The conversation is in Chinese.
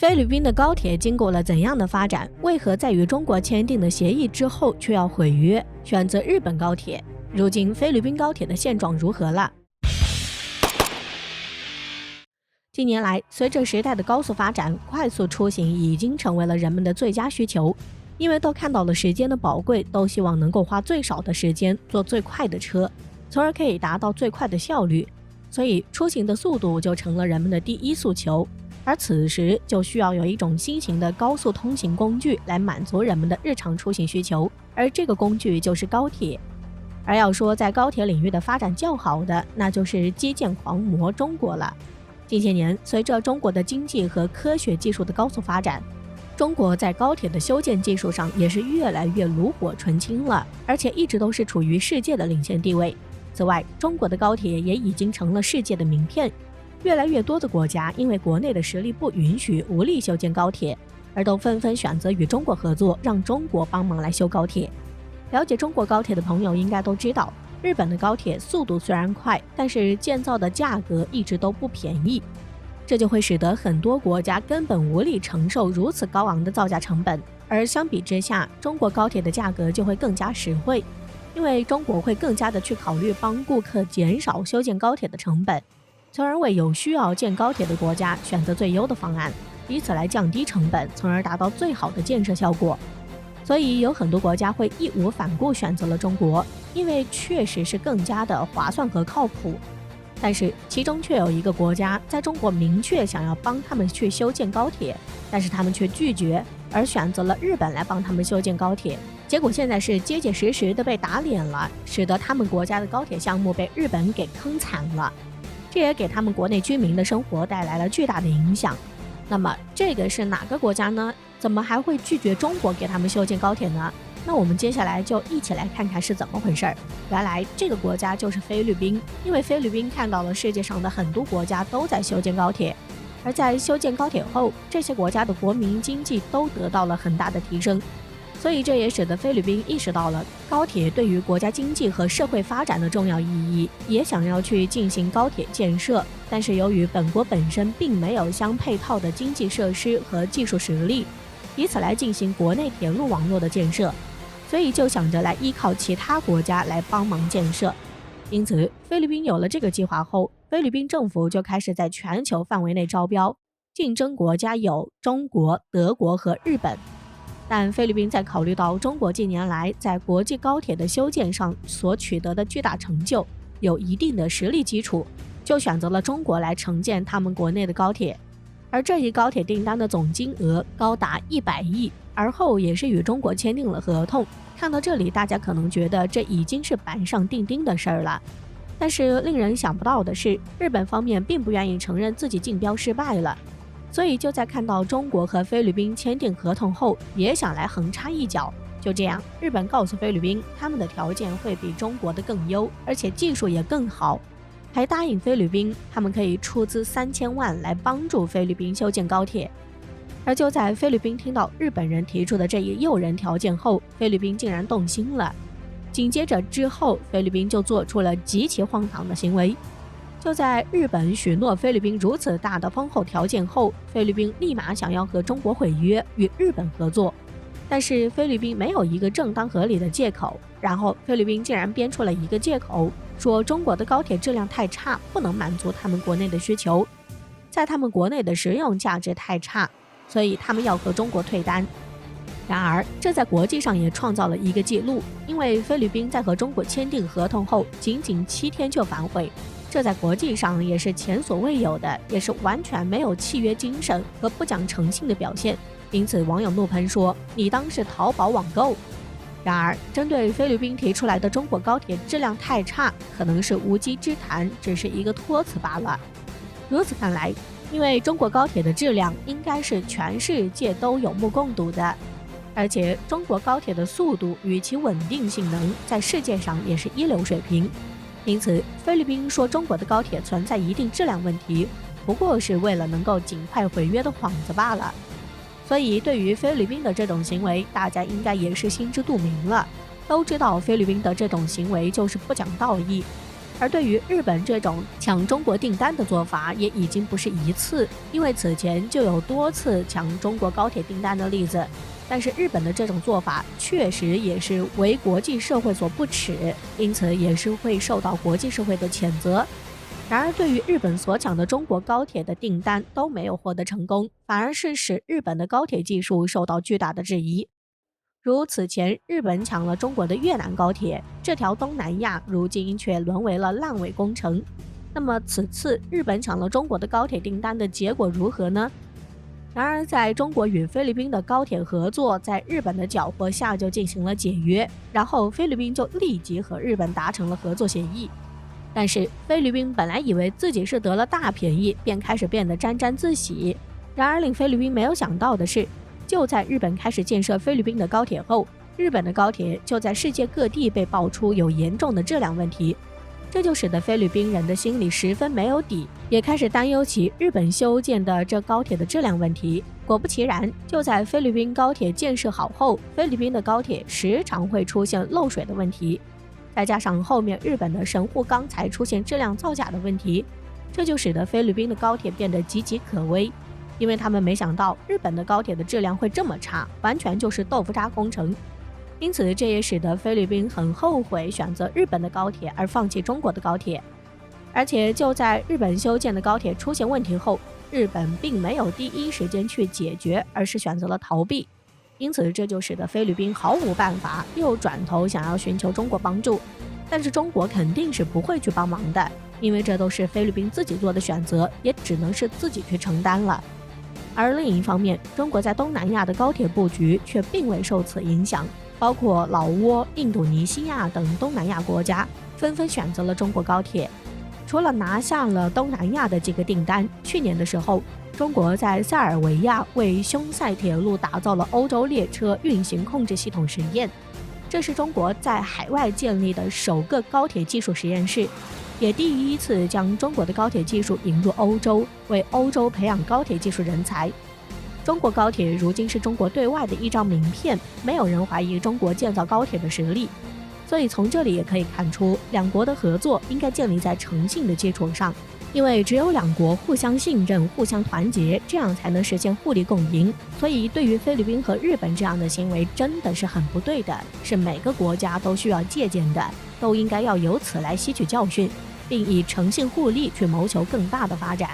菲律宾的高铁经过了怎样的发展？为何在与中国签订的协议之后却要毁约，选择日本高铁？如今菲律宾高铁的现状如何了？近年来，随着时代的高速发展，快速出行已经成为了人们的最佳需求。因为都看到了时间的宝贵，都希望能够花最少的时间坐最快的车，从而可以达到最快的效率。所以出行的速度就成了人们的第一诉求。而此时就需要有一种新型的高速通行工具来满足人们的日常出行需求，而这个工具就是高铁。而要说在高铁领域的发展较好的，那就是基建狂魔中国了。近些年，随着中国的经济和科学技术的高速发展，中国在高铁的修建技术上也是越来越炉火纯青了，而且一直都是处于世界的领先地位。此外，中国的高铁也已经成了世界的名片。越来越多的国家因为国内的实力不允许，无力修建高铁，而都纷纷选择与中国合作，让中国帮忙来修高铁。了解中国高铁的朋友应该都知道，日本的高铁速度虽然快，但是建造的价格一直都不便宜，这就会使得很多国家根本无力承受如此高昂的造价成本。而相比之下，中国高铁的价格就会更加实惠，因为中国会更加的去考虑帮顾客减少修建高铁的成本，从而为有需要建高铁的国家选择最优的方案，以此来降低成本，从而达到最好的建设效果。所以有很多国家会义无反顾选择了中国，因为确实是更加的划算和靠谱。但是其中却有一个国家在中国明确想要帮他们去修建高铁，但是他们却拒绝，而选择了日本来帮他们修建高铁。结果现在是结结实实的被打脸了，使得他们国家的高铁项目被日本给坑惨了。这也给他们国内居民的生活带来了巨大的影响。那么这个是哪个国家呢？怎么还会拒绝中国给他们修建高铁呢？那我们接下来就一起来看看是怎么回事。原来这个国家就是菲律宾，因为菲律宾看到了世界上的很多国家都在修建高铁，而在修建高铁后，这些国家的国民经济都得到了很大的提升。所以这也使得菲律宾意识到了高铁对于国家经济和社会发展的重要意义，也想要去进行高铁建设。但是由于本国本身并没有相配套的经济设施和技术实力，以此来进行国内铁路网络的建设，所以就想着来依靠其他国家来帮忙建设。因此菲律宾有了这个计划后，菲律宾政府就开始在全球范围内招标，竞争国家有中国、德国和日本。但菲律宾在考虑到中国近年来在国际高铁的修建上所取得的巨大成就，有一定的实力基础，就选择了中国来承建他们国内的高铁。而这一高铁订单的总金额高达100亿，而后也是与中国签订了合同。看到这里，大家可能觉得这已经是板上钉钉的事儿了。但是令人想不到的是，日本方面并不愿意承认自己竞标失败了。所以就在看到中国和菲律宾签订合同后，也想来横插一脚。就这样，日本告诉菲律宾，他们的条件会比中国的更优，而且技术也更好，还答应菲律宾他们可以出资3000万来帮助菲律宾修建高铁。而就在菲律宾听到日本人提出的这一诱人条件后，菲律宾竟然动心了。紧接着之后，菲律宾就做出了极其荒唐的行为。就在日本许诺菲律宾如此大的丰厚条件后，菲律宾立马想要和中国毁约，与日本合作。但是菲律宾没有一个正当合理的借口，然后菲律宾竟然编出了一个借口，说中国的高铁质量太差，不能满足他们国内的需求，在他们国内的实用价值太差，所以他们要和中国退单。然而这在国际上也创造了一个记录，因为菲律宾在和中国签订合同后仅仅7天就反悔，这在国际上也是前所未有的，也是完全没有契约精神和不讲诚信的表现。因此网友怒喷说，你当是淘宝网购。然而针对菲律宾提出来的中国高铁质量太差，可能是无稽之谈，只是一个托词罢了。如此看来，因为中国高铁的质量应该是全世界都有目共睹的，而且中国高铁的速度与其稳定性能在世界上也是一流水平。因此菲律宾说中国的高铁存在一定质量问题，不过是为了能够尽快毁约的幌子罢了。所以对于菲律宾的这种行为，大家应该也是心知肚明了，都知道菲律宾的这种行为就是不讲道义。而对于日本这种抢中国订单的做法，也已经不是一次，因为此前就有多次抢中国高铁订单的例子。但是日本的这种做法确实也是为国际社会所不耻，因此也是会受到国际社会的谴责。然而，对于日本所抢的中国高铁的订单都没有获得成功，反而是使日本的高铁技术受到巨大的质疑。如此前日本抢了中国的越南高铁，这条东南亚如今却沦为了烂尾工程。那么此次日本抢了中国的高铁订单的结果如何呢？然而，在中国与菲律宾的高铁合作在日本的搅和下就进行了解约，然后菲律宾就立即和日本达成了合作协议。但是菲律宾本来以为自己是得了大便宜，便开始变得沾沾自喜。然而令菲律宾没有想到的是，就在日本开始建设菲律宾的高铁后，日本的高铁就在世界各地被爆出有严重的质量问题，这就使得菲律宾人的心里十分没有底，也开始担忧起日本修建的这高铁的质量问题。果不其然，就在菲律宾高铁建设好后，菲律宾的高铁时常会出现漏水的问题，再加上后面日本的神户钢材出现质量造假的问题，这就使得菲律宾的高铁变得岌岌可危。因为他们没想到日本的高铁的质量会这么差，完全就是豆腐渣工程。因此这也使得菲律宾很后悔选择日本的高铁而放弃中国的高铁。而且就在日本修建的高铁出现问题后，日本并没有第一时间去解决，而是选择了逃避。因此这就使得菲律宾毫无办法，又转头想要寻求中国帮助。但是中国肯定是不会去帮忙的，因为这都是菲律宾自己做的选择，也只能是自己去承担了。而另一方面，中国在东南亚的高铁布局却并未受此影响，包括老挝、印度尼西亚等东南亚国家纷纷选择了中国高铁。除了拿下了东南亚的几个订单，去年的时候，中国在塞尔维亚为匈塞铁路打造了欧洲列车运行控制系统实验，这是中国在海外建立的首个高铁技术实验室，也第一次将中国的高铁技术引入欧洲，为欧洲培养高铁技术人才。中国高铁如今是中国对外的一张名片，没有人怀疑中国建造高铁的实力。所以从这里也可以看出，两国的合作应该建立在诚信的基础上，因为只有两国互相信任、互相团结，这样才能实现互利共赢。所以对于菲律宾和日本这样的行为真的是很不对的，是每个国家都需要借鉴的，都应该要由此来吸取教训，并以诚信互利去谋求更大的发展。